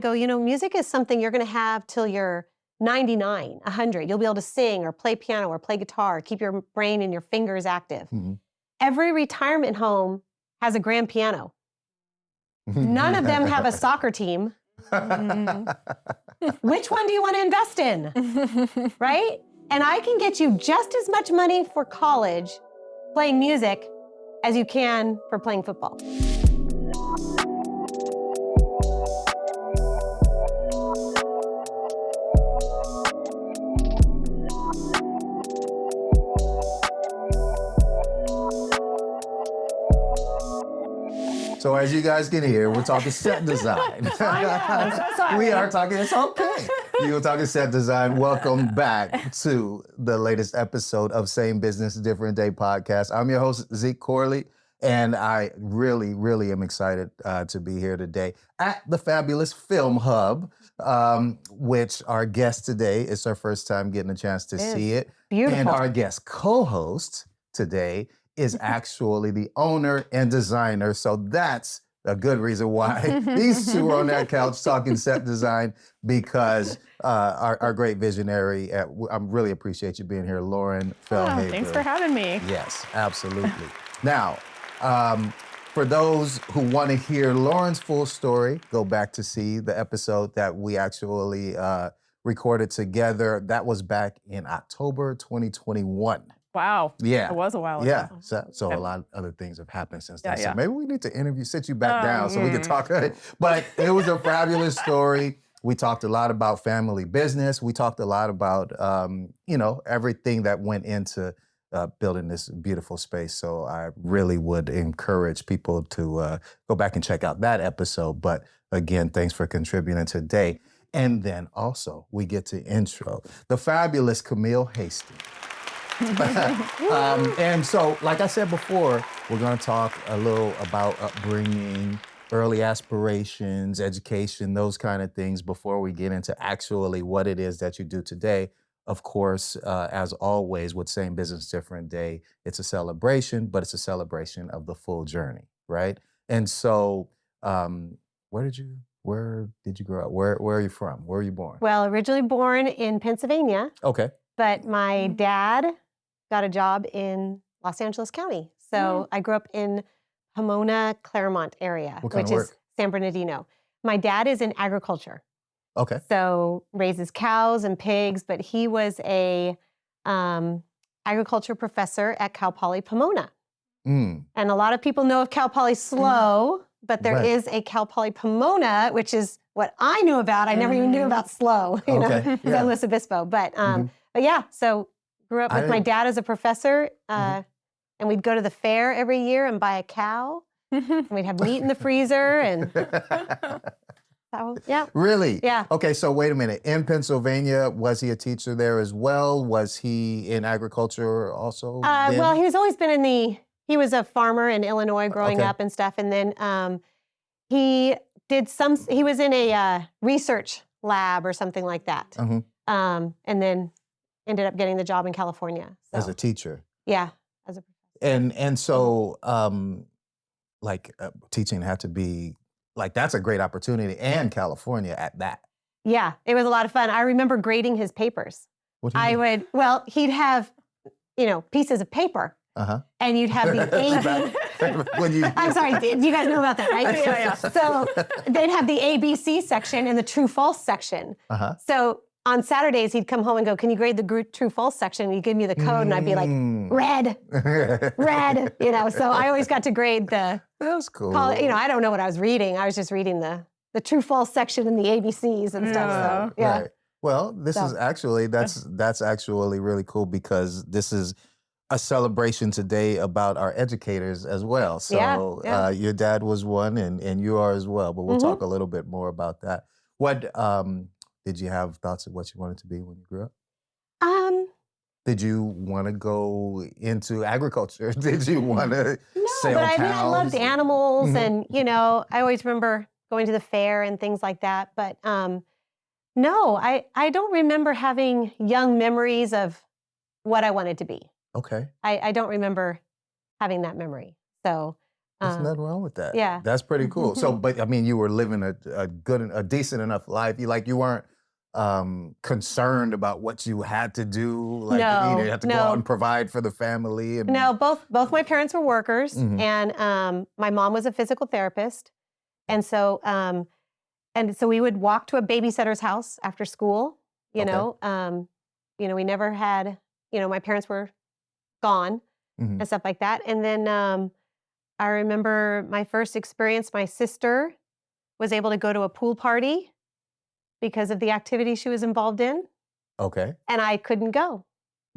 go, music is something you're going to have till you're 99, 100. You'll be able to sing or play piano or play guitar, keep your brain and your fingers active. Mm-hmm. Every retirement home has a grand piano. None of them have a soccer team. Which one do you want to invest in? Right? And I can get you just as much money for college playing music as you can for playing football. So as you guys can hear, we're talking set design. We are talking, it's okay. We were talking set design. Welcome back to the latest episode of Same Business, Different Day podcast. I'm your host, Zeke Corley, and I really am excited to be here today at the fabulous Film Hub, which our guest today, it's our first time getting a chance to see it. Beautiful. And our guest co-host today is actually the owner and designer. So that's a good reason why these two are on that couch talking set design, because our great visionary, I really appreciate you being here, Lauren Fehlhaber. Thanks for having me. Yes, absolutely. Now, for those who want to hear Lauren's full story, go back to see the episode that we actually recorded together. That was back in October 2021. Wow. Yeah. It was a while ago. Yeah. So a lot of other things have happened since then. Yeah. So maybe we need to sit you back down so we can talk. But it was a fabulous story. We talked a lot about family business. We talked a lot about, everything that went into building this beautiful space. So I really would encourage people to go back and check out that episode. But again, thanks for contributing today. And then also we get to intro the fabulous Camille Hastings. And so, like I said before, we're going to talk a little about upbringing, early aspirations, education, those kind of things before we get into actually what it is that you do today. Of course, as always, with Same Business, Different Day, it's a celebration, but it's a celebration of the full journey, right? And so, where did you grow up? Where are you from? Where were you born? Well, originally born in Pennsylvania. Okay. But my dad got a job in Los Angeles County. So I grew up in Pomona, Claremont area, which is San Bernardino. My dad is in agriculture. Okay. So raises cows and pigs, but he was a agriculture professor at Cal Poly Pomona. And a lot of people know of Cal Poly SLO, but there is a Cal Poly Pomona, which is what I knew about. I never even knew about SLO, San Luis Obispo. But yeah, so grew up with my dad as a professor, and we'd go to the fair every year and buy a cow. And we'd have meat in the freezer, and so, yeah. Really? Yeah. Okay, so wait a minute. In Pennsylvania, was he a teacher there as well? Was he in agriculture also? Well, he was always been he was a farmer in Illinois growing up and stuff, and then he was in a research lab or something like that, and then ended up getting the job in California. So. As a teacher? Yeah, as a professor. And so, teaching had to be, that's a great opportunity, and California at that. Yeah, it was a lot of fun. I remember grading his papers. What do you mean? He'd have, pieces of paper. And you'd have the A. I'm sorry, do you guys know about that, right? Yeah. So they'd have the ABC section and the true-false section. So on Saturdays, he'd come home and go, "Can you grade the true-false section?" And he'd give me the code, and I'd be like, red. So I always got to grade the... That's cool. I don't know what I was reading. I was just reading the true-false section and the ABCs and stuff. So, yeah. Right. Well, this is actually, that's actually really cool, because this is a celebration today about our educators as well. So your dad was one, and you are as well, but we'll talk a little bit more about that. What, did you have thoughts of what you wanted to be when you grew up? Did you want to go into agriculture? Did you want to sell cows? No, but I loved animals, and, I always remember going to the fair and things like that. But no, I don't remember having young memories of what I wanted to be. Okay. I don't remember having that memory. So There's Um, nothing wrong with that. yeah. That's pretty cool. So, but I mean, you were living a decent enough life. You weren't concerned about what you had to do. Like you had to go out and provide for the family. And... No, both my parents were workers, Mhm. and my mom was a physical therapist, and so we would walk to a babysitter's house after school. You Okay. know, we never had. My parents were gone Mhm. and stuff like that, and then. I remember my first experience, my sister was able to go to a pool party because of the activity she was involved in, Okay. and I couldn't go.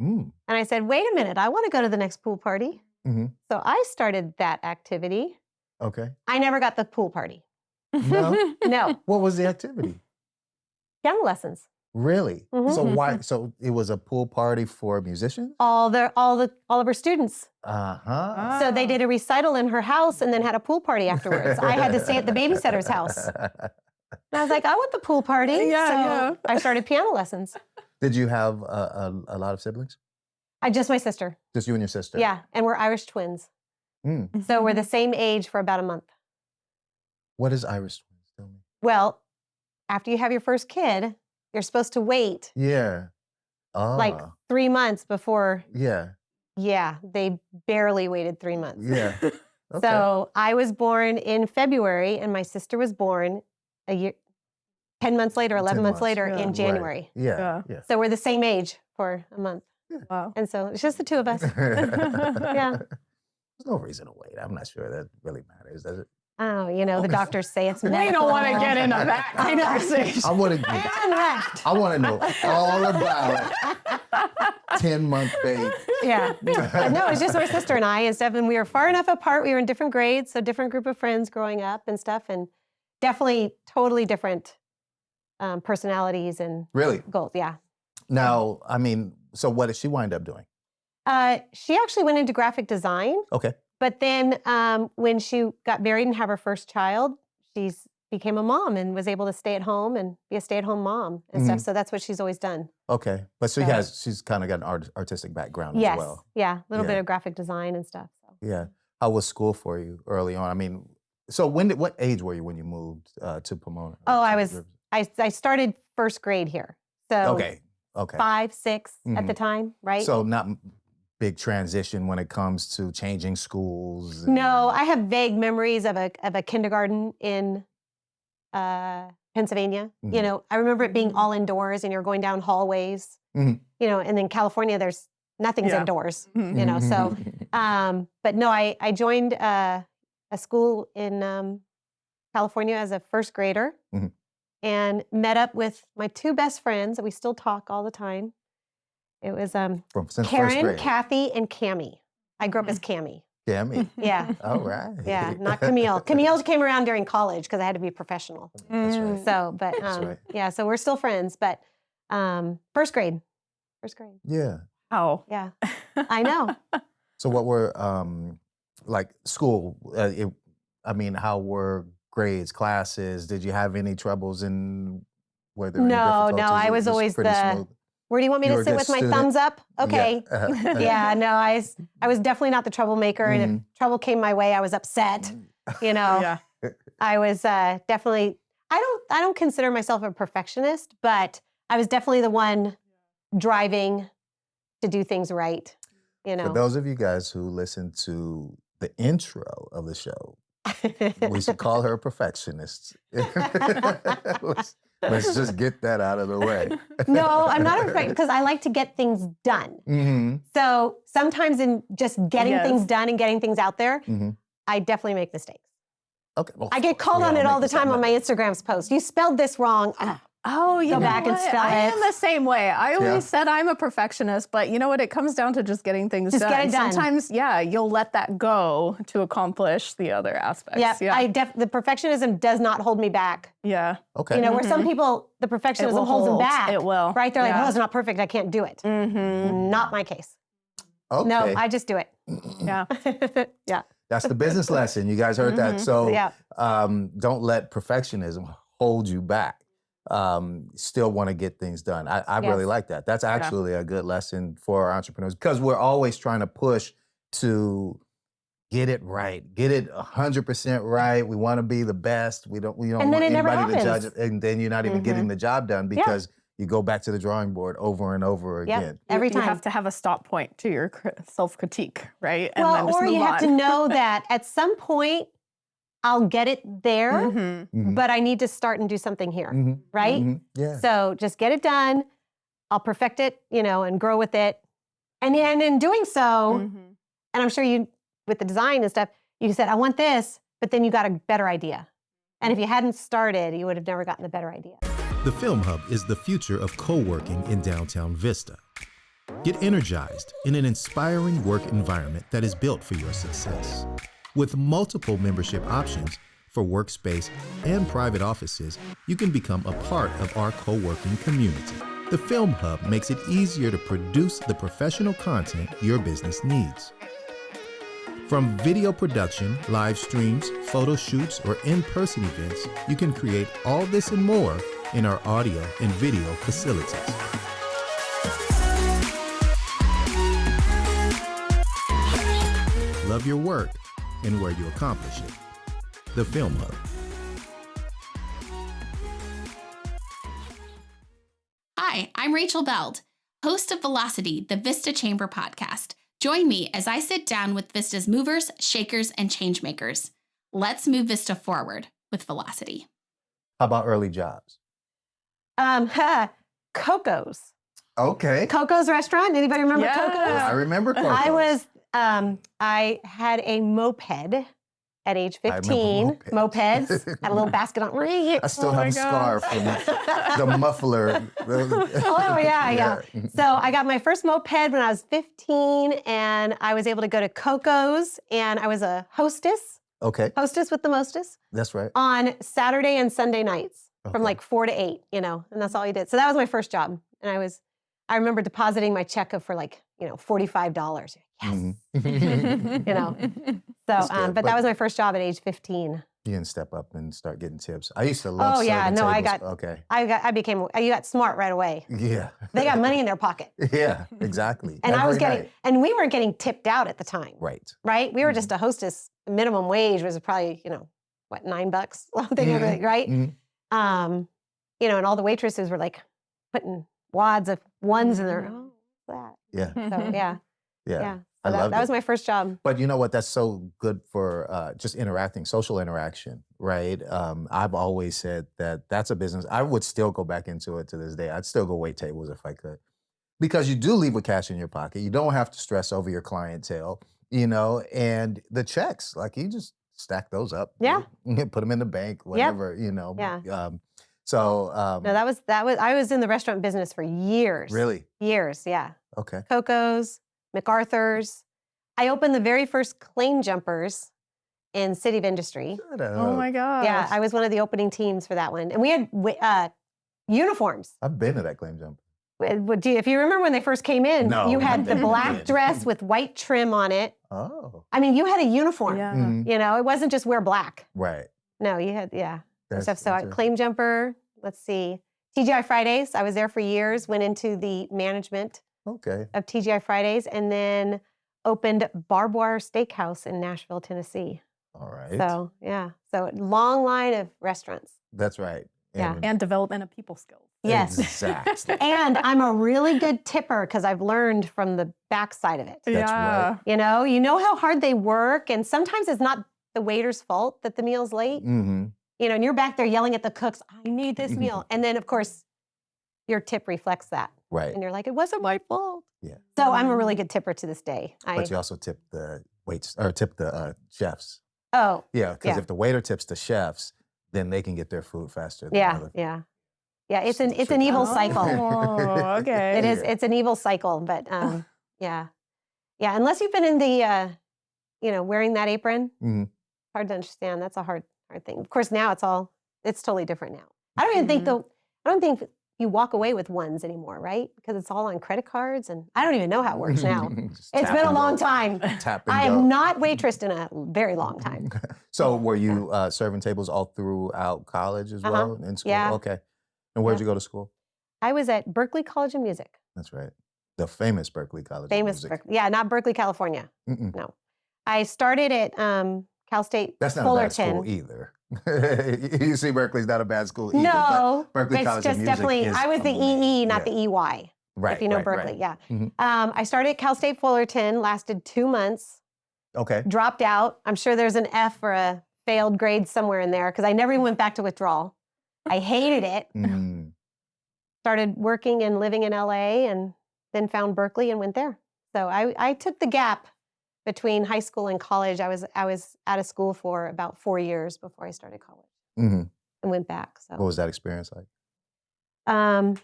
Mm. And I said, wait a minute, I want to go to the next pool party. Mm-hmm. So I started that activity. Okay. I never got the pool party. No? No. What was the activity? Piano lessons. Really? Mhm. So why? So it was a pool party for musicians? All of her students. Uh-huh. So they did a recital in her house and then had a pool party afterwards. I had to stay at the babysitter's house. And I was like, I want the pool party. So I started piano lessons. Did you have a lot of siblings? Just my sister. Just you and your sister? Yeah, and we're Irish twins. Mm. So we're the same age for about a month. What is Irish twins? Tell me. Well, after you have your first kid, you're supposed to wait Yeah. like 3 months before. Yeah. Yeah, they barely waited 3 months. Yeah. Okay. So I was born in February, and my sister was born a year, 10 months later, 11 months later in January. Right. Yeah. Yeah. So we're the same age for a month. Wow. And so it's just the two of us. Yeah. There's no reason to wait. I'm not sure that really matters, does it? Oh, the doctors say it's medical. We don't want to get into that conversation. I want to know all about 10-month baby. Yeah. No, it's just my sister and I and stuff. And we were far enough apart. We were in different grades, so different group of friends growing up and stuff. And definitely totally different personalities and Really? goals. Yeah. Now, I mean, so what did she wind up doing? She actually went into graphic design. Okay. But then when she got married and have her first child, she became a mom and was able to stay at home and be a stay-at-home mom and stuff. So that's what she's always done. Okay. But she's kind of got an artistic background as well. Yeah. A little bit of graphic design and stuff. So. Yeah. How was school for you early on? I mean, so what age were you when you moved to Pomona? Oh, I started first grade here. So Okay. 5, 6 at the time, right? So not big transition when it comes to changing schools. No, I have vague memories of a kindergarten in Pennsylvania. Mhm. I remember it being all indoors and you're going down hallways. Mhm. And then California, there's nothing's indoors. Mhm. So, but no, I joined a school in California as a first grader Mhm. and met up with my 2 best friends that we still talk all the time. It was Since first Karen, grade. Kathy, and Cammy. I grew up as Cammy. Cammy. Yeah. All right. Yeah, not Camille. Camille came around during college because I had to be professional. That's right. So, but right. yeah, so we're still friends. But first grade. Yeah. How? Yeah, I know. So what were like school? How were grades, classes? Did you have any troubles in whether? No, I was always the. Where do you want me to sit with my thumbs up? Okay. Yeah. Yeah, no, I was definitely not the troublemaker, and if trouble came my way, I was upset. Yeah. I was definitely. I don't consider myself a perfectionist, but I was definitely the one driving to do things right. For those of you guys who listen to the intro of the show, we should call her a perfectionist. Let's just get that out of the way. No, I'm not a perfectionist because I like to get things done. Mm-hmm. So sometimes in just getting things done and getting things out there, Mm-hmm. I definitely make mistakes. Okay. Well, I get called on it all the time on my Instagram's post. You spelled this wrong. Oh, you Go know back and what? spell I it. am the same way. I always said I'm a perfectionist, but you know what? It comes down to just getting things done. Just get it done. Sometimes, you'll let that go to accomplish the other aspects. Yeah. The perfectionism does not hold me back. Yeah. Okay. Where some people, the perfectionism holds them back. It will. Right? They're like, oh, it's not perfect. I can't do it. Mm-hmm. Not my case. Okay. No, I just do it. Yeah. Yeah. That's the business lesson. You guys heard that. So don't let perfectionism hold you back. Still want to get things done. I really like that. That's actually a good lesson for our entrepreneurs because we're always trying to push to get it right. Get it 100% right. We want to be the best. We don't And then want it never anybody to judge happens. it. And then you're not even getting the job done because you go back to the drawing board over and over again. Every time. You have to have a stop point to your self-critique, right? And Well, then just or move you have on. to know that at some point I'll get it there, but I need to start and do something here, right? Yeah. So just get it done. I'll perfect it, and grow with it. And in doing so, and I'm sure you, with the design and stuff, you said, I want this, but then you got a better idea. And if you hadn't started, you would have never gotten a better idea. The Film Hub is the future of co-working in downtown Vista. Get energized in an inspiring work environment that is built for your success. With multiple membership options for workspace and private offices, you can become a part of our co-working community. The Film Hub makes it easier to produce the professional content your business needs. From video production, live streams, photo shoots, or in-person events, you can create all this and more in our audio and video facilities. Love your work and where you accomplish it. The Film Hub. Hi, I'm Rachel Beld, host of Velocity, the Vista Chamber podcast. Join me as I sit down with Vista's movers, shakers, and changemakers. Let's move Vista forward with Velocity. How about early jobs? Coco's. Okay. Coco's restaurant. Anybody remember Coco's? I remember Coco's. I had a moped at age 15. Mopeds. Had a little basket on. I still have a scar from the muffler. Oh, yeah. So I got my first moped when I was 15, and I was able to go to Coco's, and I was a hostess. Okay. Hostess with the mostest. That's right. On Saturday and Sunday nights from like 4 to 8, and that's all you did. So that was my first job. And I remember depositing my check of for like, $45. Yes. So, but that was my first job at age 15. You didn't step up and start getting tips. I used to love serving tables. You got smart right away. Yeah. They got money in their pocket. Yeah, exactly. And and we weren't getting tipped out at the time. Right. We were just a hostess. Minimum wage was probably, $9, right? And all the waitresses were like putting wads of ones in their, that. Yeah. So, yeah. So that was my first job. But you know what? That's so good for just social interaction, right? I've always said that that's a business. I would still go back into it to this day. I'd still go wait tables if I could. Because you do leave with cash in your pocket. You don't have to stress over your clientele, and the checks, like you just stack those up. Yeah. Put them in the bank, whatever, Yeah. No, that was, I was in the restaurant business for years. Really? Years, yeah. Okay. Coco's, MacArthur's. I opened the very first claim jumpers in City of Industry. Oh my gosh. Yeah, I was one of the opening teams for that one. And we had uniforms. I've been to that claim jump. If you remember when they first came in, you had the black dress with white trim on it. Oh. I mean, you had a uniform. Yeah. It wasn't just wear black. Right. No, you had, stuff. So claim jumper, let's see. TGI Fridays, I was there for years, went into the management of TGI Fridays, and then opened Barbed Wire Steakhouse in Nashville, Tennessee. All right. So, so long line of restaurants. That's right. And development of people skills. Yes. Exactly. And I'm a really good tipper because I've learned from the backside of it. That's right. You know how hard they work, and sometimes it's not the waiter's fault that the meal's late. Mm-hmm. And you're back there yelling at the cooks, I need this meal. And then, of course, your tip reflects that. Right. And you're like, it wasn't my fault. Yeah. So I'm a really good tipper to this day. But you also tip the tip the chefs. Oh. Yeah, because if the waiter tips the chefs, then they can get their food faster. Yeah, it's an evil cycle. Oh, okay. It is. It's an evil cycle, but yeah. Unless you've been in the, wearing that apron, hard to understand. That's a hard thing. Of course, now it's totally different now. I don't think you walk away with ones anymore, right? Because it's all on credit cards, and I don't even know how it works now. It's been a long time. I have not waitressed in a very long time. So were you serving tables all throughout college as well, in school? Yeah. Okay. And where'd you go to school? I was at Berklee College of Music. That's right. The famous Berklee College of Music. Berklee. Yeah, not Berkeley, California. Mm-mm. No. I started at Cal State That's not Fullerton. a bad school either. UC Berkeley's not a bad school either. No, but Berkeley it's College just of Music definitely. is I was the amazing. EE, not the EY. Right. If you know right, Berkeley, right. yeah. Mhm. I started at Cal State Fullerton, lasted 2 months, Okay. dropped out. I'm sure there's an F or a failed grade somewhere in there because I never even went back to withdrawal. I hated it. Mm. Started working and living in LA and then found Berkeley and went there. So I took the gap between high school and college. I was out of school for about 4 years before I started college Mhm. and went back. So What was that experience like? um,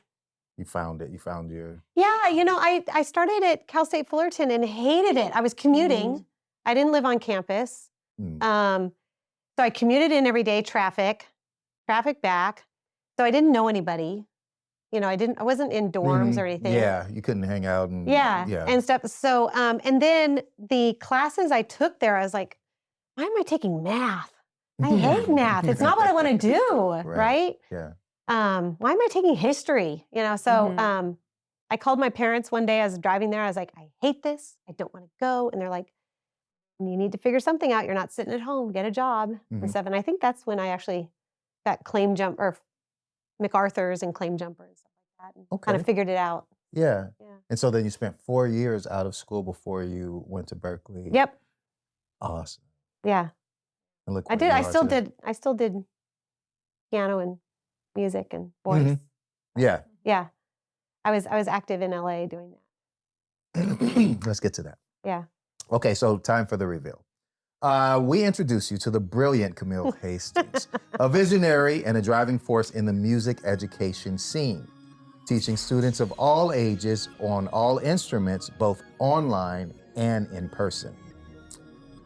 You found it. You found your. yeah, you know, I started at Cal State Fullerton and hated it. I was commuting. I didn't live on campus. Mm. So I commuted in every day, traffic back. So I didn't know anybody. You know, I wasn't in dorms or anything. Yeah, you couldn't hang out and and stuff. So and then the classes I took there, I was like, why am I taking math? I hate math. It's not what I want to do, right? Yeah. Why am I taking history? You know, so I called my parents one day. I was driving there. I was like, I hate this. I don't want to go. And they're like, you need to figure something out. You're not sitting at home. Get a job and stuff. And I think that's when I actually got Claim Jump or MacArthur's and Claim Jumper and stuff like that. And kind of figured it out. Yeah. And so then you spent 4 years out of school before you went to Berkeley. Yep. Awesome. Yeah. And look I did. I still did piano and music and voice. Yeah. Yeah. I was active in LA doing that. Let's get to that. Yeah. Okay, so time for the reveal. We introduce you to the brilliant Camille Hastings, a visionary and a driving force in the music education scene, teaching students of all ages on all instruments, both online and in person.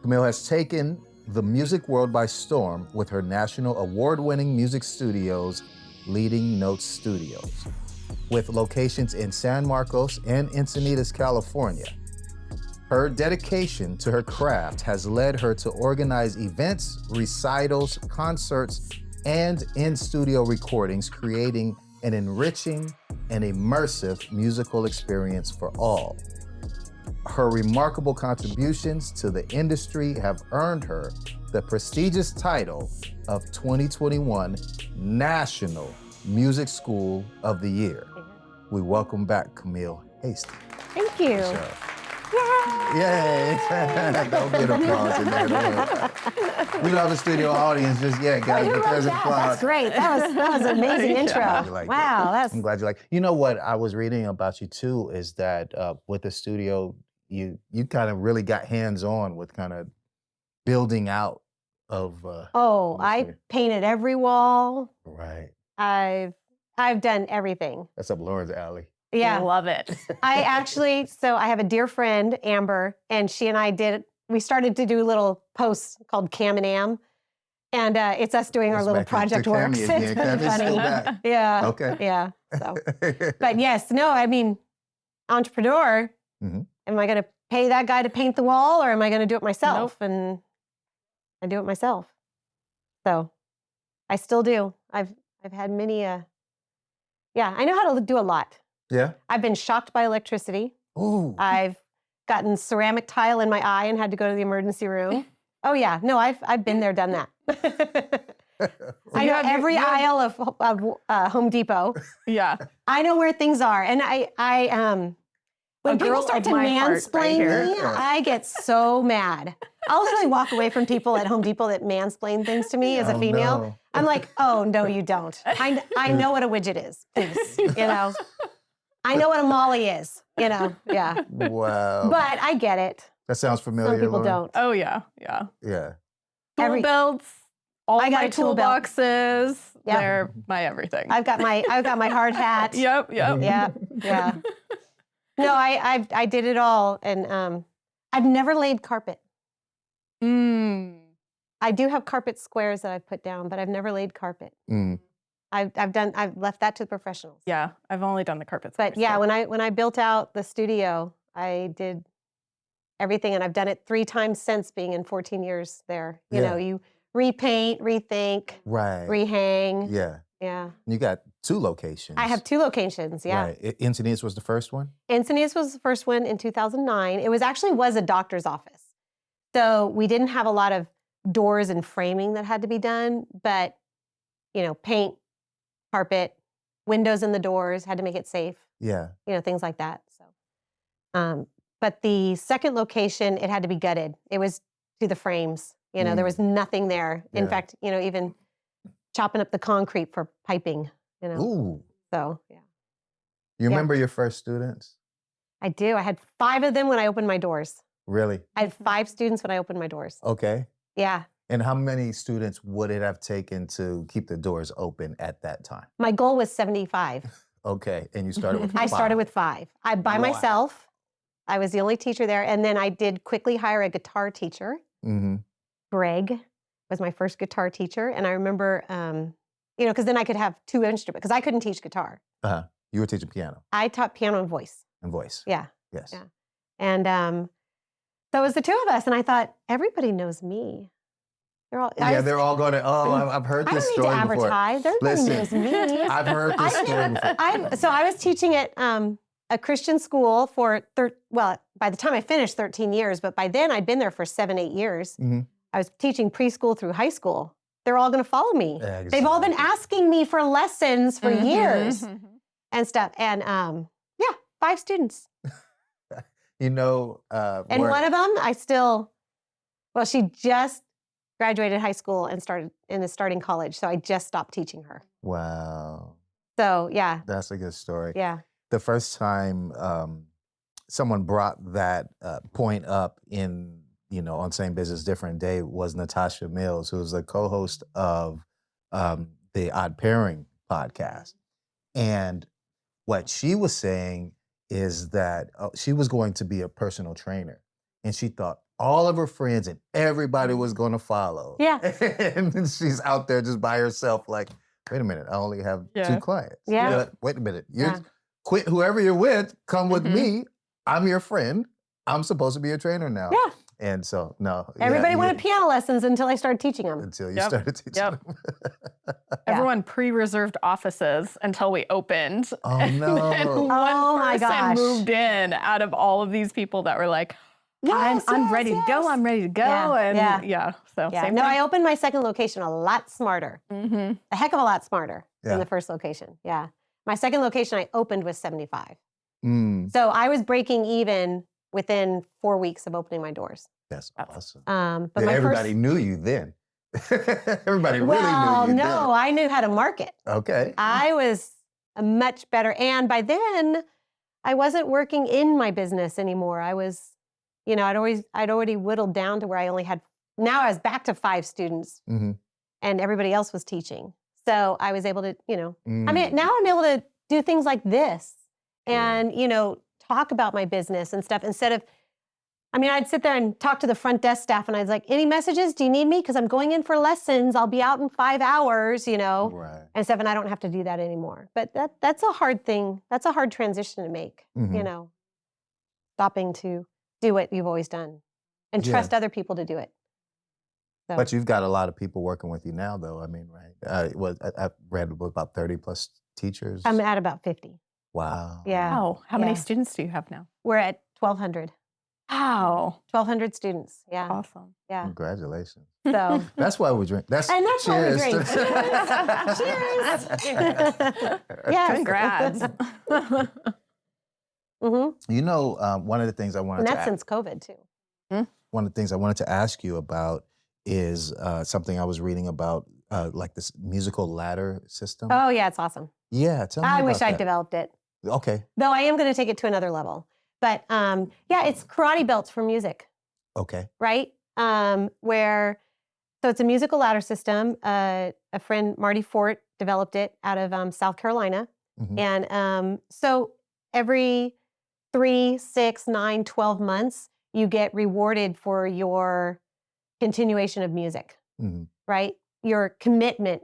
Camille has taken the music world by storm with her national award-winning music studios, Leading Notes Studios, with locations in San Marcos and Encinitas, California. Her dedication to her craft has led her to organize events, recitals, concerts, and in-studio recordings, creating an enriching and immersive musical experience for all. Her remarkable contributions to the industry have earned her the prestigious title of 2021 National Music School of the Year. We welcome back Camille Hastings. Thank you. Yay! Don't get applause in there. We don't have a studio audience just yet, guys, but there's applause. That's great. That was an amazing intro. Wow, I'm glad you like it. You know what I was reading about you too is that with the studio, you kind of really got hands-on with kind of building out of. I painted every wall. Right. I've done everything. That's up Lauren's alley. Yeah. Love it. I have a dear friend, Amber, and she and I we started to do little posts called Cam and Am. And it's us doing our little project work. It's funny. Yeah. Okay. Yeah. So, but yes, no, I mean, entrepreneur, am I going to pay that guy to paint the wall or am I going to do it myself? Nope. And I do it myself. So I still do. I've had many, I know how to do a lot. Yeah. I've been shocked by electricity. Ooh. I've gotten ceramic tile in my eye and had to go to the emergency room. Oh yeah, no, I've been there, done that. I know every aisle of Home Depot. Yeah. I know where things are, and when people start to mansplain me, I get so mad. I'll literally walk away from people at Home Depot that mansplain things to me as a female. No. I'm like, oh no, you don't. I know what a widget is, please. You know. I know what a molly is, yeah. Wow. But I get it. That sounds familiar. Some people Lauren. don't. Oh yeah. Yeah. Tool belts, all I got my a tool belt. toolboxes. Yep. They're my everything. I've got my hard hat. Yep. Yeah. No, I did it all, and I've never laid carpet. I do have carpet squares that I've put down, but I've never laid carpet. I've left that to the professionals. Yeah, I've only done the carpets. But yeah, when I built out the studio, I did everything, and I've done it 3 times since being in 14 years there. You know, you repaint, rethink, rehang. Yeah. Yeah. You got 2 locations. I have 2 locations. Yeah. Right. Encinitas was the first one? Encinitas was the first one in 2009. It was a doctor's office. So we didn't have a lot of doors and framing that had to be done, but, paint, carpet, windows in the doors, had to make it safe, Yeah. Things like that. So, but the second location, it had to be gutted. It was to the frames. There was nothing there. In Yeah. fact, even chopping up the concrete for piping, Ooh. So, yeah. You remember your first students? I do. I had 5 of them when I opened my doors. Really? I had 5 students when I opened my doors. Okay. Yeah. And how many students would it have taken to keep the doors open at that time? My goal was 75. Okay. And you started with 5. I started with 5. By myself. I was the only teacher there. And then I did quickly hire a guitar teacher. Mm-hmm. Greg was my first guitar teacher. And I remember, because then I could have 2 instruments, because I couldn't teach guitar. Uh-huh. You were teaching piano I taught piano and voice. and voice. Yeah. Yes. Yeah. And so it was the 2 of us. And I thought, everybody knows me. They're all going to, I've heard this story I don't need to before. advertise. Everybody knows me. I've heard this story before. So I was teaching at a Christian school for, by the time I finished, 13 years. But by then, I'd been there for 7, 8 years. Mm-hmm. I was teaching preschool through high school. They're all going to follow me. Exactly. They've all been asking me for lessons for years and stuff. And 5 students. And one of them, she just graduated high school and is starting college. So I just stopped teaching her. Wow. So, yeah. That's a good story. Yeah. The first time someone brought that point up in, on Same Business, Different Day was Natasha Mills, who was the co-host of the Odd Pairing podcast. And what she was saying is that she was going to be a personal trainer. And she thought all of her friends and everybody was going to follow. Yeah. And then she's out there just by herself like, wait a minute, I only have 2 clients. Yeah. Wait a minute. Quit whoever you're with, come with me. I'm your friend. I'm supposed to be a trainer now. Yeah. And so, no. Everybody wanted piano lessons until I started teaching them. Until you started teaching them. Everyone pre-reserved offices until we opened. Oh, no. And one my person gosh. moved in out of all of these people that were like, I'm ready to go. I'm ready to go. So same thing. I opened my second location a lot smarter. A heck of a lot smarter than the first location. Yeah. My second location I opened was 75. So I was breaking even within 4 weeks of opening my doors. That's awesome. But everybody knew you then. Everybody really knew you then. No, I knew how to market. Okay. I was a much better, and by then I wasn't working in my business anymore. I was, I'd already whittled down to where I only had, now I was back to 5 students and everybody else was teaching. So I was able to, now I'm able to do things like this and, talk about my business and stuff instead of, I'd sit there and talk to the front desk staff and I was like, any messages? Do you need me? Because I'm going in for lessons. I'll be out in 5 hours, Right. and stuff. And I don't have to do that anymore. But that's a hard thing. That's a hard transition to make, stopping to do what you've always done and trust other people to do it. So. But you've got a lot of people working with you now, though. Right? I've read about 30 plus teachers. I'm at about 50. Wow. Yeah. Wow. How many students do you have now? We're at 1,200. Wow. 1,200 students. Yeah. Awesome. Yeah. Congratulations. So that's why we drink. That's cheers. Why we drink. Cheers. Yes. Congrats. One of the things I wanted and to that's since COVID too. One of the things I wanted to ask you about is something I was reading about, like this musical ladder system. Oh yeah, it's awesome. Yeah, tell me I about wish I'd that. developed it. Okay. Though I am going to take it to another level. But it's karate belts for music. Okay. Right? So it's a musical ladder system. A friend, Marty Fort, developed it out of South Carolina. And so every 3, 6, 9, 12 months, you get rewarded for your continuation of music, right? Your commitment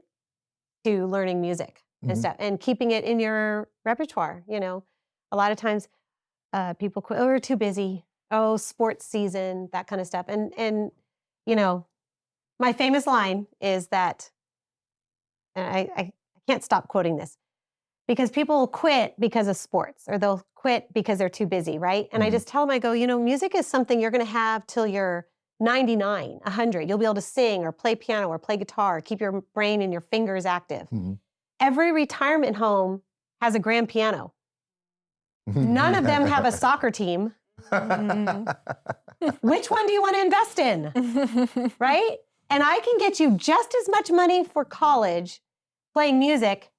to learning music and stuff and keeping it in your repertoire. A lot of times people quit, we're too busy. Oh, sports season, that kind of stuff. And my famous line is that, and I can't stop quoting this, because people will quit because of sports or they'll quit because they're too busy, right? And I just tell them, I go, music is something you're going to have till you're 99, 100. You'll be able to sing or play piano or play guitar, keep your brain and your fingers active. Mm-hmm. Every retirement home has a grand piano. None of them have a soccer team. Which one do you want to invest in? Right? And I can get you just as much money for college playing music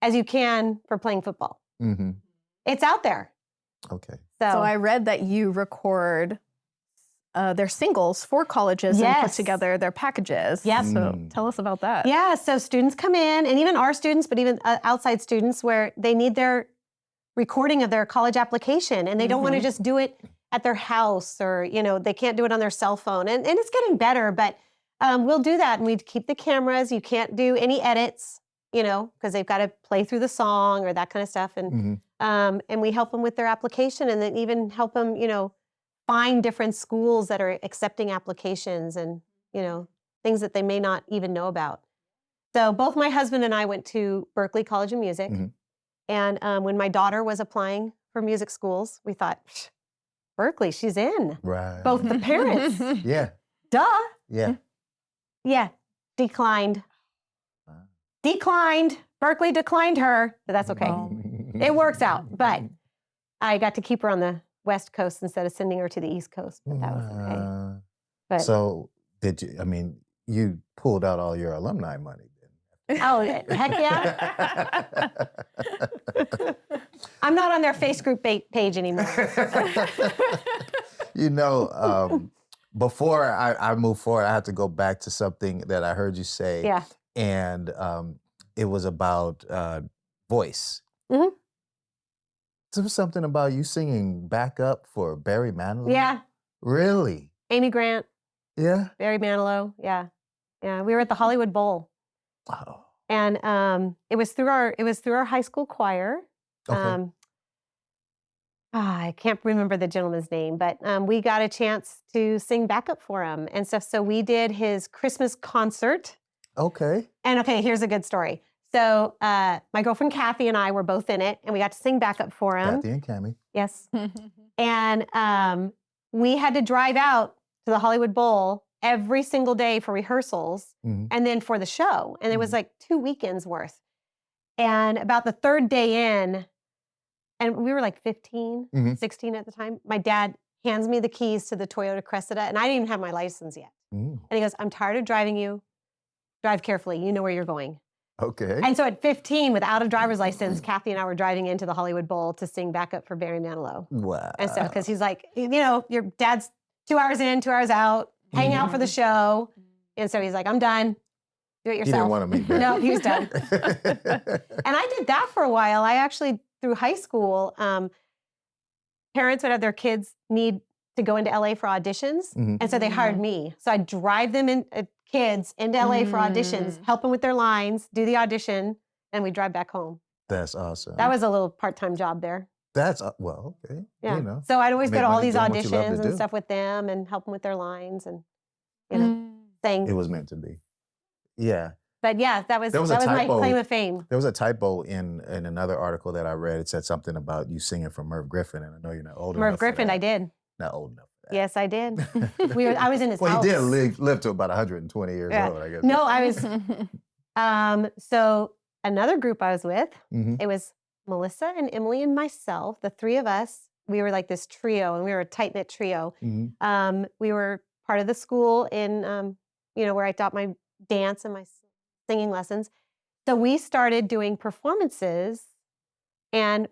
as you can for playing football. Mm-hmm. It's out there. Okay. So I read that you record their singles for colleges and put together their packages. Yep. So tell us about that. Yeah, so students come in, and even our students, but even outside students, where they need their recording of their college application, and they don't want to just do it at their house, or they can't do it on their cell phone. And it's getting better, but we'll do that, and we keep the cameras. You can't do any edits, because they've got to play through the song or that kind of stuff. And and we help them with their application, and then even help them, find different schools that are accepting applications, and things that they may not even know about. So both my husband and I went to Berklee College of Music, and when my daughter was applying for music schools, we thought, Berklee, she's in. Right. Both the parents. Yeah. Duh. Yeah. Yeah. Declined. Berklee declined her, but that's okay. It works out. But I got to keep her on the West Coast instead of sending her to the East Coast, but that was okay. But so you pulled out all your alumni money then? Oh, heck yeah. I'm not on their face group page anymore. Before I move forward, I have to go back to something that I heard you say. Yeah. And it was about voice. Mm-hmm. There was something about you singing backup for Barry Manilow? Yeah. Really? Amy Grant. Yeah. Barry Manilow. Yeah. Yeah. We were at the Hollywood Bowl. Oh. And it was through our high school choir. Okay. I can't remember the gentleman's name, but we got a chance to sing backup for him and stuff. So we did his Christmas concert. Okay. And okay, here's a good story. So my girlfriend Kathy and I were both in it, and we got to sing backup for him. Kathy and Camille. Yes. And we had to drive out to the Hollywood Bowl every single day for rehearsals and then for the show. And it was like 2 weekends worth. And about the third day in, and we were like 15, 16 at the time, my dad hands me the keys to the Toyota Cressida, and I didn't even have my license yet. And he goes, I'm tired of driving you. Drive carefully. You know where you're going. Okay. And so at 15, without a driver's license, Kathy and I were driving into the Hollywood Bowl to sing backup for Barry Manilow. Wow. And so, because he's like, your dad's 2 hours in, 2 hours out, hang out for the show. And so he's like, I'm done. Do it yourself. He didn't want to meet Barry. No, he was done. And I did that for a while. I actually, through high school, parents would have their kids need to go into LA for auditions. And so they hired me. So I'd drive them kids into LA for auditions, help them with their lines, do the audition, and we'd drive back home. That's awesome. That was a little part-time job there. That's, well, okay. Yeah. So I'd always go to all these doing what you love to auditions do. and stuff with them and help them with their lines and, sing. It was meant to be. Yeah. But yeah, that was my claim of fame. There was a typo in another article that I read. It said something about you singing for Merv Griffin, and I know you're not old enough. Merv Griffin, I did. Not old enough for that. Yes, I did. I was in his house. Well, he did live to about 120 years old, I guess. No, I was. So another group I was with, it was Melissa and Emily and myself, the three of us. We were like this trio, and we were a tight-knit trio. We were part of the school in, where I taught my dance and my singing lessons. So we started doing performances, and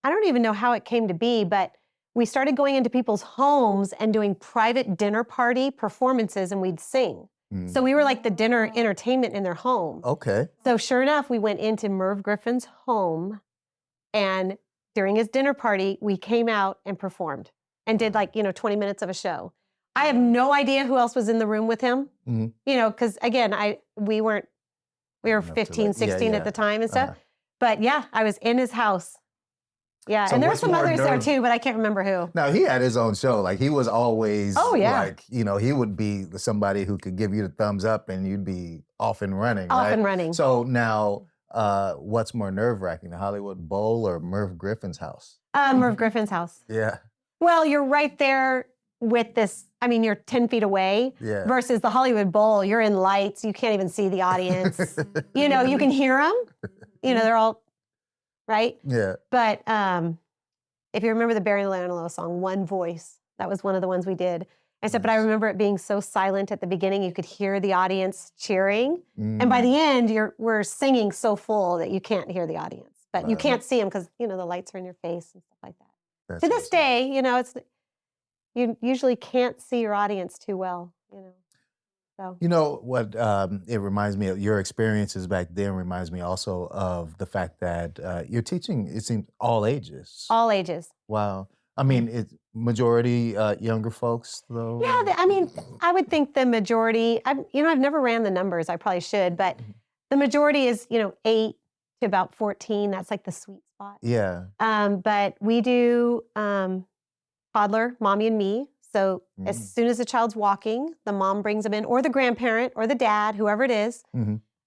I don't even know how it came to be, but we started going into people's homes and doing private dinner party performances, and we'd sing. So we were like the dinner entertainment in their home. Okay. So sure enough, we went into Merv Griffin's home, and during his dinner party, we came out and performed and did 20 minutes of a show. I have no idea who else was in the room with him, because again, we were 15, 16 at the time and stuff. But yeah, I was in his house. Yeah, So and there were what's some more others there too, but I can't remember who. Now, he had his own show. Like, he was always, he would be somebody who could give you the thumbs up and you'd be off and running, Off and running. So now, what's more nerve-wracking, the Hollywood Bowl or Merv Griffin's house? Merv Griffin's house. Yeah. Well, you're right there with this, I mean, you're 10 feet away versus the Hollywood Bowl, you're in lights, you can't even see the audience. You know, you can hear them, you know, they're all, right? Yeah. But if you remember the Barry Manilow song, One Voice, that was one of the ones we did. I said, but I remember it being so silent at the beginning, you could hear the audience cheering. And by the end, we're singing so full that you can't hear the audience. But you can't see them because, you know, the lights are in your face and stuff like that. That's To this day, you know, you usually can't see your audience too well, you know. So. You know what? It reminds me of your experiences back then. Reminds me also of the fact that you're teaching. It seems all ages. All ages. Wow. I mean, it's majority younger folks though. Yeah, I mean, I would think the majority. I've never ran the numbers. I probably should, but the majority is 8 to about 14. That's like the sweet spot. Yeah. But we do toddler, mommy and me. So as soon as the child's walking, the mom brings them in, or the grandparent, or the dad, whoever it is.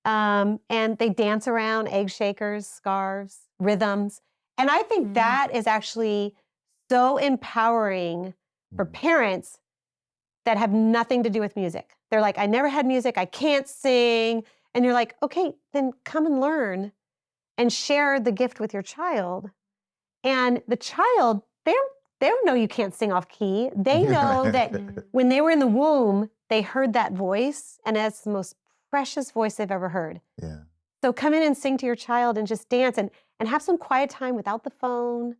And they dance around, egg shakers, scarves, rhythms. And I think that is actually so empowering for parents that have nothing to do with music. They're like, I never had music, I can't sing. And you're like, okay, then come and learn and share the gift with your child. And the child, they don't know you can't sing off key. They know that when they were in the womb, they heard that voice, and it's the most precious voice they've ever heard. Yeah. So come in and sing to your child and just dance and have some quiet time without the phone,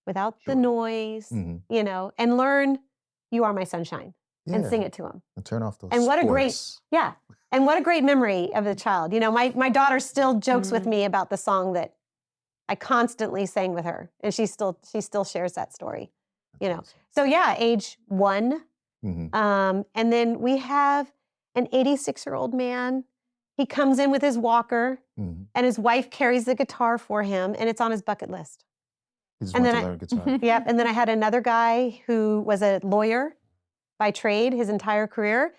without the noise, you know, and learn You Are My Sunshine and sing it to them. And turn off those And what sports. and what a great memory of the child. You know, my daughter still jokes with me about the song that I constantly sang with her, and she still shares that story. You know, so yeah, age 1. And then we have an 86-year-old man. He comes in with his walker, and his wife carries the guitar for him, and it's on his bucket list. He just wants to learn guitar. Yep. And then I had another guy who was a lawyer by trade his entire career,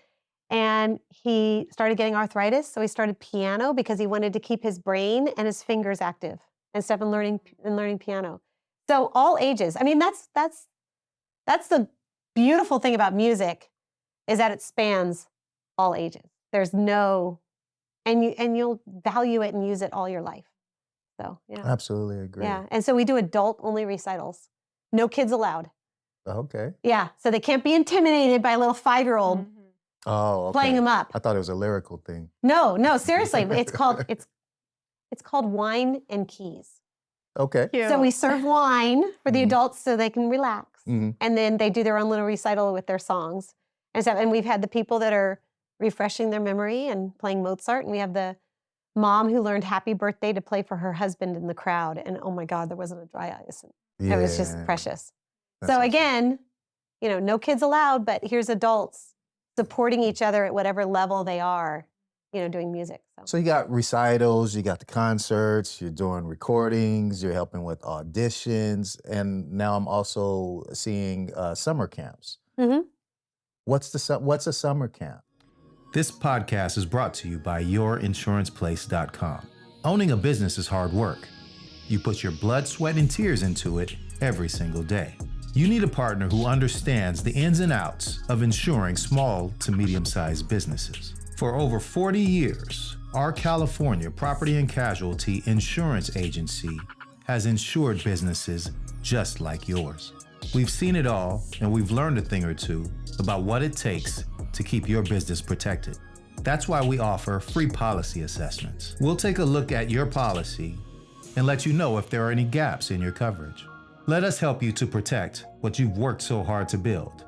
and he started getting arthritis, so he started piano because he wanted to keep his brain and his fingers active and stuff, and learning piano. So all ages. I mean, that's the beautiful thing about music, is that it spans all ages. There's no, and you'll value it and use it all your life. So yeah. Absolutely agree. Yeah, and so we do adult-only recitals. No kids allowed. Okay. Yeah, so they can't be intimidated by a little 5-year-old playing them up. I thought it was a lyrical thing. No, seriously, it's called Wine and Keys. Okay. Cute. So we serve wine for the adults so they can relax. And then they do their own little recital with their songs and stuff. And we've had the people that are refreshing their memory and playing Mozart. And we have the mom who learned Happy Birthday to play for her husband in the crowd. And oh my God, there wasn't a dry ice. It was just precious. That's so awesome. again, you know, no kids allowed, but here's adults supporting each other at whatever level they are, you know, doing music. So you got recitals, you got the concerts, you're doing recordings, you're helping with auditions, and now I'm also seeing summer camps. What's a summer camp? This podcast is brought to you by YourInsurancePlace.com. Owning a business is hard work. You put your blood, sweat, and tears into it every single day. You need a partner who understands the ins and outs of insuring small to medium-sized businesses. For over 40 years, our California Property and Casualty Insurance Agency has insured businesses just like yours. We've seen it all, and we've learned a thing or two about what it takes to keep your business protected. That's why we offer free policy assessments. We'll take a look at your policy and let you know if there are any gaps in your coverage. Let us help you to protect what you've worked so hard to build.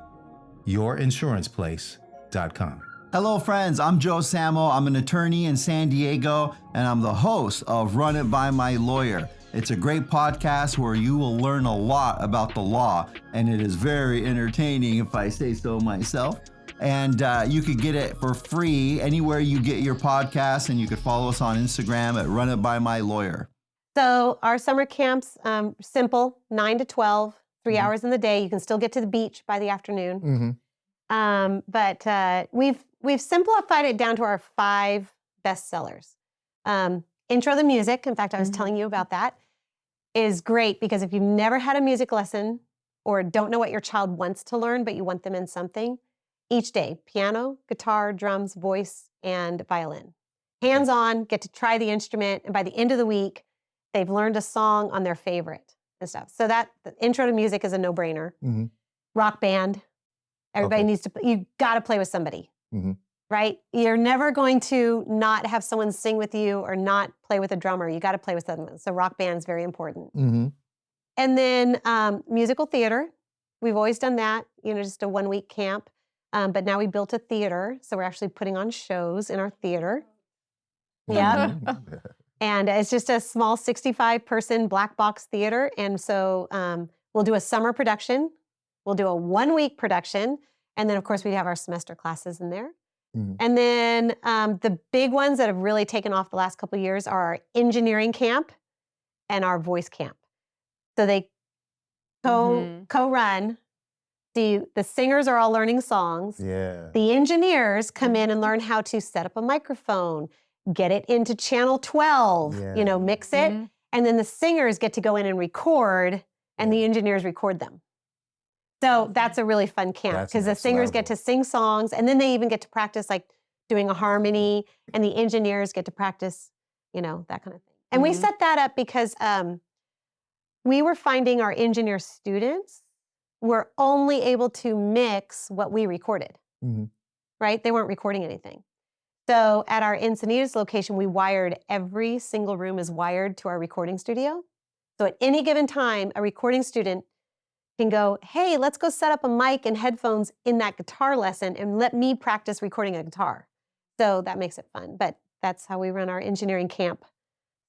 YourInsurancePlace.com. Hello friends, I'm Joe Samo. I'm an attorney in San Diego, and I'm the host of Run It By My Lawyer. It's a great podcast where you will learn a lot about the law, and it is very entertaining if I say so myself. And you could get it for free anywhere you get your podcasts, and you could follow us on Instagram at Run It By My Lawyer. So our summer camps, simple, 9 to 12, 3 hours in the day. You can still get to the beach by the afternoon. But we've simplified it down to our 5 best sellers. Intro the Music, in fact, I was telling you about that, is great because if you've never had a music lesson or don't know what your child wants to learn, but you want them in something, each day, piano, guitar, drums, voice, and violin. Hands-on, get to try the instrument, and by the end of the week, they've learned a song on their favorite and stuff. So that the intro to music is a no-brainer. Mm-hmm. Rock band. Everybody needs to, you got to play with somebody, right? You're never going to not have someone sing with you or not play with a drummer. You got to play with someone. So rock band is very important. And then musical theater. We've always done that, just a 1-week camp. But now we built a theater. So we're actually putting on shows in our theater. Yeah. And it's just a small 65-person black box theater. And so we'll do a summer production. We'll do a 1-week production. And then, of course, we'd have our semester classes in there. And then the big ones that have really taken off the last couple of years are our engineering camp and our voice camp. So they co-run. The singers are all learning songs. Yeah. The engineers come in and learn how to set up a microphone, get it into channel 12, mix it. And then the singers get to go in and record, and the engineers record them. So that's a really fun camp because the singers get to sing songs, and then they even get to practice like doing a harmony, and the engineers get to practice, that kind of thing. And we set that up because we were finding our engineer students were only able to mix what we recorded, right? They weren't recording anything. So at our Encinitas location, we wired every single room is wired to our recording studio. So at any given time, a recording student can go, hey, let's go set up a mic and headphones in that guitar lesson and let me practice recording a guitar. So that makes it fun. But that's how we run our engineering camp.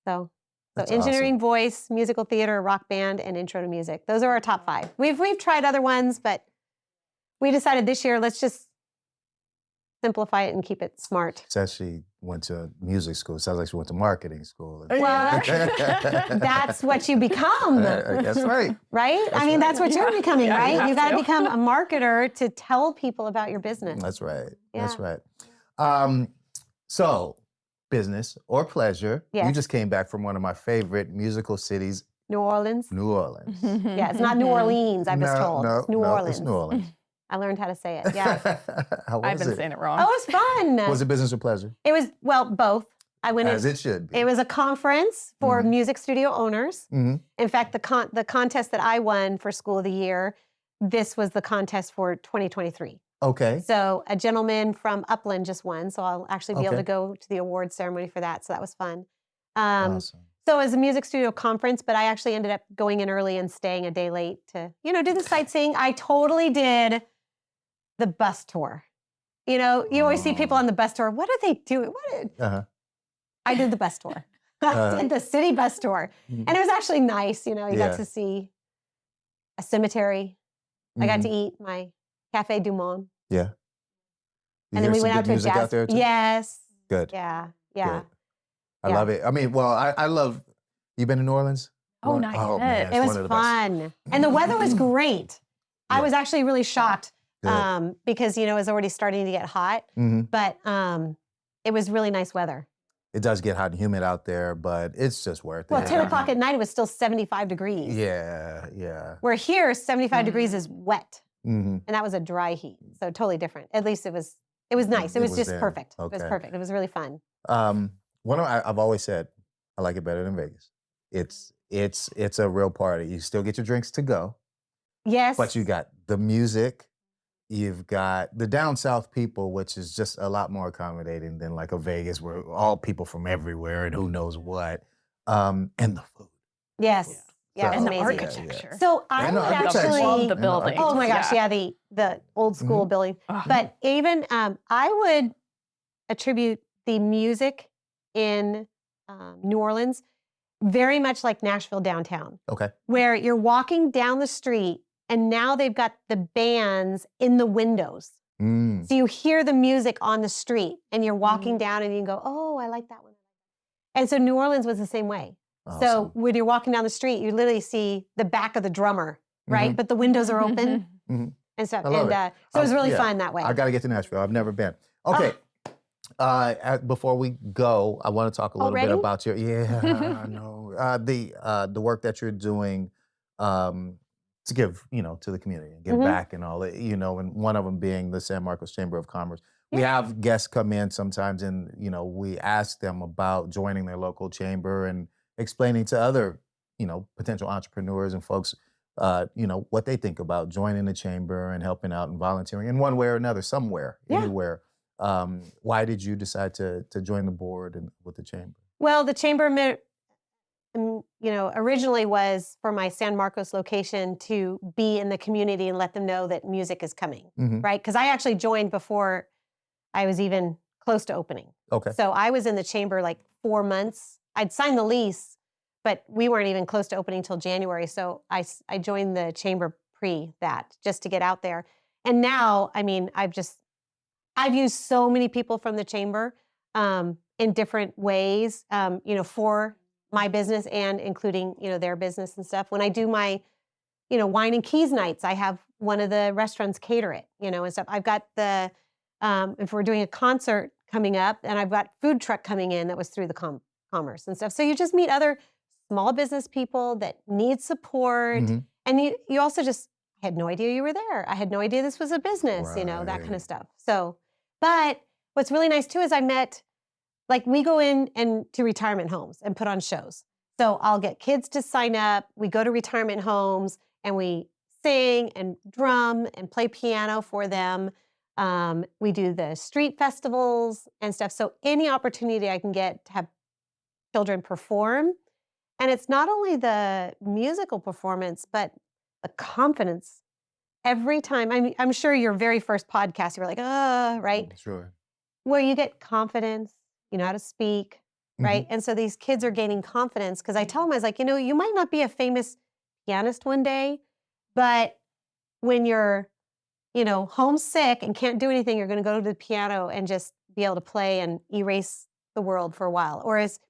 So engineering, awesome. Voice, musical theater, rock band, and intro to music. Those are our top 5. We've tried other ones, but we decided this year, let's just simplify it and keep it smart. Says she went to music school. Sounds like she went to marketing school. Well, that's what you become. That's right. Right? That's right. That's what you're becoming, right? You got to become a marketer to tell people about your business. That's right. Yeah. That's right. So, business or pleasure. Yes. You just came back from one of my favorite musical cities. New Orleans. New Orleans. Yeah, it's not New Orleans, I was told. No, it's New Orleans. It's New Orleans. I learned how to say it, yeah. I've been saying it wrong. Oh, it was fun. Was it business or pleasure? It was, both. I went As it should be. It was a conference for music studio owners. In fact, the contest that I won for School of the Year, this was the contest for 2023. Okay. So a gentleman from Upland just won, so I'll actually be able to go to the award ceremony for that, so that was fun. Awesome. So it was a music studio conference, but I actually ended up going in early and staying a day late to, do the sightseeing. I totally did the bus tour. You always see people on the bus tour. What are they doing? I did the bus tour. I did the city bus tour. And it was actually nice. You got to see a cemetery. I got to eat my Café du Monde. Yeah. And then we went out to a jazz. Out there too? Yes. Good. Yeah. Good. I love it. I mean, I love, you been to New Orleans? Oh, not yet. Man, it was fun. And the weather was great. I was actually really shocked because, it was already starting to get hot. But it was really nice weather. It does get hot and humid out there, but it's just worth it. Well, 10 o'clock at night, it was still 75 degrees. Yeah. Where here, 75 degrees is wet. And that was a dry heat. So totally different. At least it was nice. It was just perfect. Okay. It was perfect. It was really fun. I've always said, I like it better than Vegas. It's a real party. You still get your drinks to go. Yes. But you got the music. You've got the down south people, which is just a lot more accommodating than like a Vegas where all people from everywhere and who knows what. And the food. Yes. Yeah, and the amazing. architecture. So I would actually love the building. Oh my gosh, the old school building. But even I would attribute the music in New Orleans very much like Nashville downtown. Okay. Where you're walking down the street and now they've got the bands in the windows. So you hear the music on the street and you're walking down and you go, oh, I like that one. And so New Orleans was the same way. Awesome. So when you're walking down the street, you literally see the back of the drummer, right? But the windows are open and stuff. So it was really fun that way. I got to get to Nashville. I've never been. Okay. Before we go, I want to talk a little bit about your the work that you're doing to give, to the community and give back and all that, and one of them being the San Marcos Chamber of Commerce. We have guests come in sometimes and, we ask them about joining their local chamber and explaining to other, potential entrepreneurs and folks, what they think about joining the chamber and helping out and volunteering in one way or another, somewhere, anywhere. Why did you decide to join the board and with the chamber? Well, the chamber, originally was for my San Marcos location to be in the community and let them know that music is coming, right? Because I actually joined before I was even close to opening. Okay. So I was in the chamber like 4 months. I'd signed the lease, but we weren't even close to opening till January. So I joined the chamber pre that just to get out there. And now, I mean, I've used so many people from the chamber in different ways, for my business and including, their business and stuff. When I do my, wine and keys nights, I have one of the restaurants cater it, and stuff. I've got if we're doing a concert coming up, and I've got food truck coming in that was through the commerce and stuff. So you just meet other small business people that need support. And you also I had no idea you were there. I had no idea this was a business, that kind of stuff. So, but what's really nice too is I met, like we go in and to retirement homes and put on shows. So I'll get kids to sign up. We go to retirement homes and we sing and drum and play piano for them. We do the street festivals and stuff. So any opportunity I can get to have children perform. And it's not only the musical performance, but the confidence. Every time, I'm sure your very first podcast, you were like, right? Sure. Where you get confidence, you know how to speak, right? And so these kids are gaining confidence because I tell them, I was like, you might not be a famous pianist one day, but when you're, homesick and can't do anything, you're going to go to the piano and just be able to play and erase the world for a while. Or as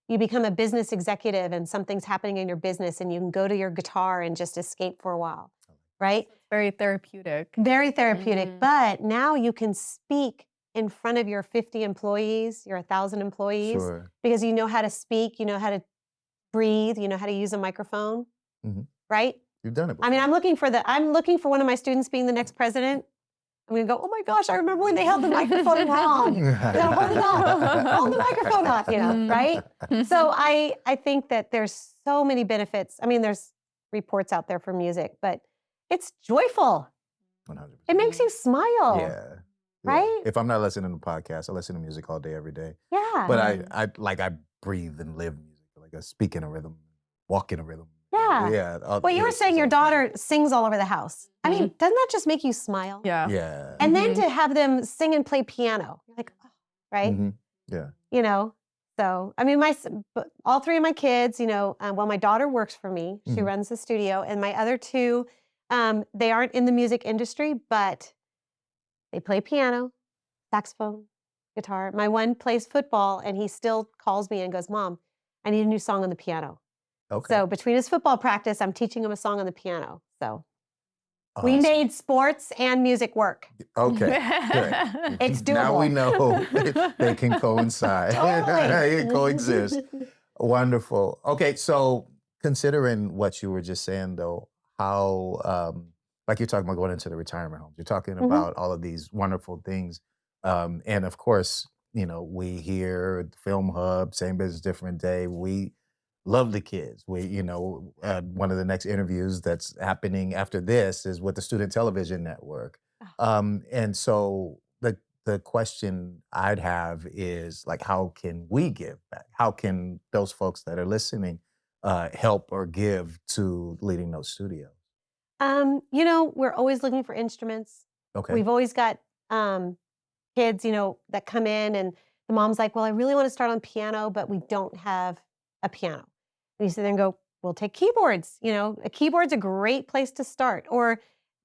you become a business executive and something's happening in your business and you can go to your guitar and just escape for a while, right? Very therapeutic. Very therapeutic. But now you can speak in front of your 50 employees, your 1,000 employees, because you know how to speak, you know how to breathe, you know how to use a microphone, right? You've done it before. I mean, I'm looking for one of my students being the next president. I'm going to go, oh my gosh, I remember when they held the microphone wrong. Hold the microphone up, right? So I think that there's so many benefits. I mean, there's reports out there for music, but it's joyful. 100%. It makes you smile. Yeah. Right? If I'm not listening to podcasts, I listen to music all day, every day. Yeah. But I breathe and live music. Like I speak in a rhythm, walk in a rhythm. Yeah. Yeah. Well, you were saying your daughter sings all over the house. I mean, doesn't that just make you smile? Yeah. Yeah. And then to have them sing and play piano, you're like, oh, right? Yeah. So, I mean, all three of my kids, my daughter works for me. She runs the studio. And my other two, they aren't in the music industry, but they play piano, saxophone, guitar. My one plays football, and he still calls me and goes, Mom, I need a new song on the piano. Okay. So between his football practice, I'm teaching him a song on the piano. So we made sports and music work. Okay. Good. It's doable. Now we know they can coincide. They coexist. Wonderful. Okay, so considering what you were just saying, though, how, like you're talking about going into the retirement homes, you're talking about all of these wonderful things. And of course, we here at the Film Hub, Same Business, Different Day, we love the kids. We, one of the next interviews that's happening after this is with the Student Television Network. And so the question I'd have is like, how can we give back? How can those folks that are listening help or give to leading those studios? We're always looking for instruments. Okay. We've always got kids, that come in and the mom's like, well, I really want to start on piano, but we don't have a piano. And you sit there and go, we'll take keyboards. A keyboard's a great place to start. Or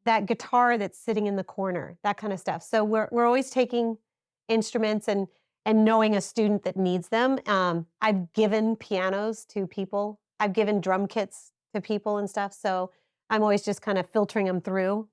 that guitar that's sitting in the corner, that kind of stuff. So we're always taking instruments and knowing a student that needs them. I've given pianos to people. I've given drum kits to people and stuff. So I'm always just kind of filtering them through,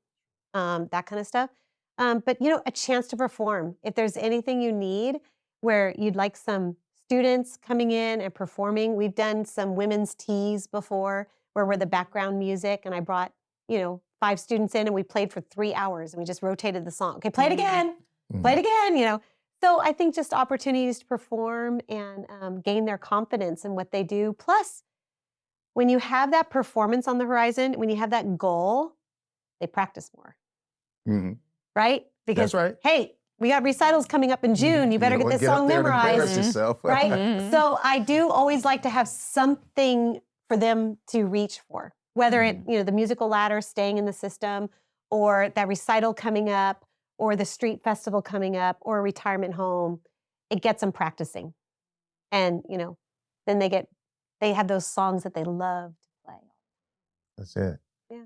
that kind of stuff. But, a chance to perform. If there's anything you need where you'd like some students coming in and performing. We've done some women's teas before where we're the background music, and I brought 5 students in and we played for 3 hours and we just rotated the song. Okay, play it again, play it again, So I think just opportunities to perform and gain their confidence in what they do. Plus, when you have that performance on the horizon, when you have that goal, they practice more. Mm-hmm. Right? Because, that's right. Hey, we got recitals coming up in June. You better get this song memorized. Right? So I do always like to have something for them to reach for, whether it, the musical ladder staying in the system, or that recital coming up, or the street festival coming up, or a retirement home. It gets them practicing. And, then they have those songs that they love to play. That's it. Yeah.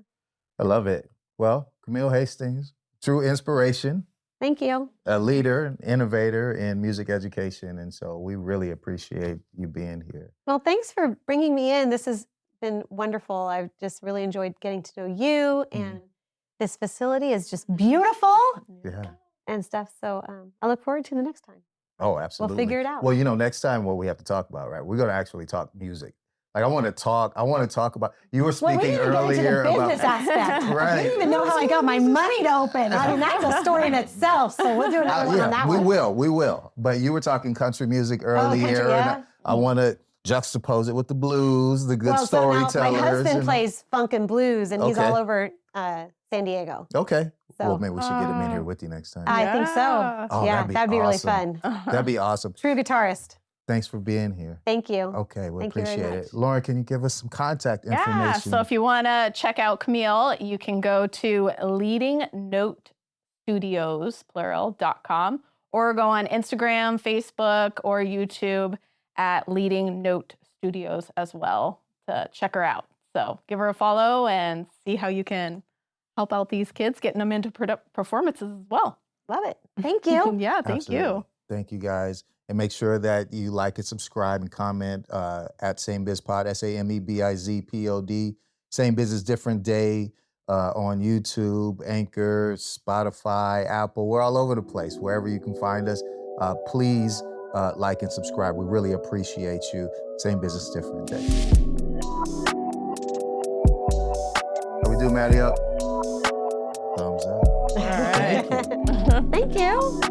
I love it. Well, Camille Hastings, true inspiration. Thank you. A leader, an innovator in music education. And so we really appreciate you being here. Well, thanks for bringing me in. This has been wonderful. I've just really enjoyed getting to know you. And this facility is just beautiful and stuff. So I look forward to the next time. Oh, absolutely. We'll figure it out. Well, next time what we have to talk about, right? We're going to actually talk music. Like I want to talk about, you were speaking earlier about the business aspect. Right. You didn't even know how I got my money to open. I mean, that's a story in itself. So we'll do another one on that one. We will. But you were talking country music earlier. And I want to juxtapose it with the blues, the good storytellers. So my husband plays funk and blues, and he's all over San Diego. Okay. Well, maybe we should get him in here with you next time. I think so. Oh, that'd be really fun. That'd be awesome. True guitarist. Thanks for being here. Thank you. Okay, we appreciate it. Lauren, can you give us some contact information? Yeah, so if you want to check out Camille, you can go to leadingnotestudios.com or go on Instagram, Facebook, or YouTube at Leading Note Studios as well to check her out. So give her a follow and see how you can help out these kids, getting them into performances as well. Love it. Thank you. Yeah, thank you. Thank you, guys. And make sure that you like and subscribe and comment at SameBizPod, SameBizPod. Same Business Different Day on YouTube, Anchor, Spotify, Apple. We're all over the place. Wherever you can find us, please like and subscribe. We really appreciate you. Same Business Different Day. How we do, Maddie? Up? Thumbs up. All right. Thank you.